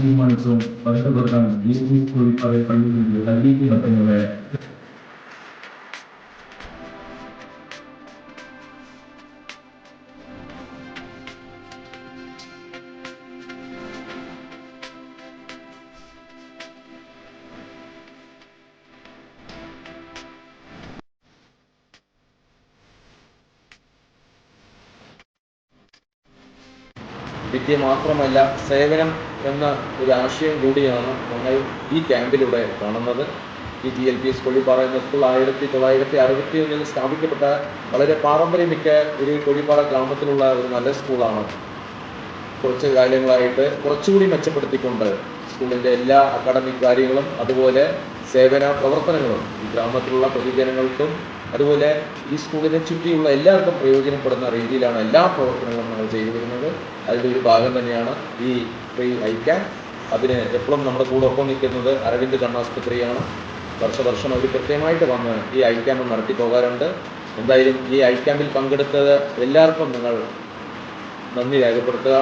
തീരുമാനിച്ചു വർഷപ്പെടുത്താൻ കഴിയുന്നത് നൽകി നടത്തുന്നത്. വിദ്യ മാത്രമല്ല സേവനം എന്ന ഒരു ആശയം കൂടിയാണ് ഞങ്ങൾ ഈ ക്യാമ്പിലൂടെ കാണുന്നത്. ഈ GLP കൊഴിപ്പാറ എന്ന സ്കൂൾ 1961 സ്ഥാപിക്കപ്പെട്ട വളരെ പാരമ്പര്യമിക്ക ഒരു കൊഴിപ്പാറ ഗ്രാമത്തിലുള്ള ഒരു നല്ല സ്കൂളാണ്. കുറച്ച് കാലങ്ങളായിട്ട് കുറച്ചുകൂടി മെച്ചപ്പെടുത്തിക്കൊണ്ട് സ്കൂളിൻ്റെ എല്ലാ അക്കാഡമിക് കാര്യങ്ങളും അതുപോലെ സേവന പ്രവർത്തനങ്ങളും ഈ ഗ്രാമത്തിലുള്ള പൊതുജനങ്ങൾക്കും അതുപോലെ ഈ സ്കൂളിനെ ചുറ്റിയുള്ള എല്ലാവർക്കും പ്രയോജനപ്പെടുന്ന രീതിയിലാണ് എല്ലാ പ്രവർത്തനങ്ങളും നമ്മൾ ചെയ്തു വരുന്നത്. അതിൻ്റെ ഒരു ഭാഗം തന്നെയാണ് ഈ ഫ്രീ ഐ ക്യാമ്പ്. അതിന് എപ്പോഴും നമ്മുടെ കൂടെ ഒപ്പം നിൽക്കുന്നത് അരവിന്ദ് കണ്ണാസ്പത്രിയാണ്. വർഷം അവർ കൃത്യമായിട്ട് വന്ന് ഈ ഐ ക്യാമ്പ് നടത്തി പോകാറുണ്ട്. എന്തായാലും ഈ ഐ ക്യാമ്പിൽ പങ്കെടുത്തത് എല്ലാവർക്കും നിങ്ങൾ നന്ദി രേഖപ്പെടുത്തുകയാണ്.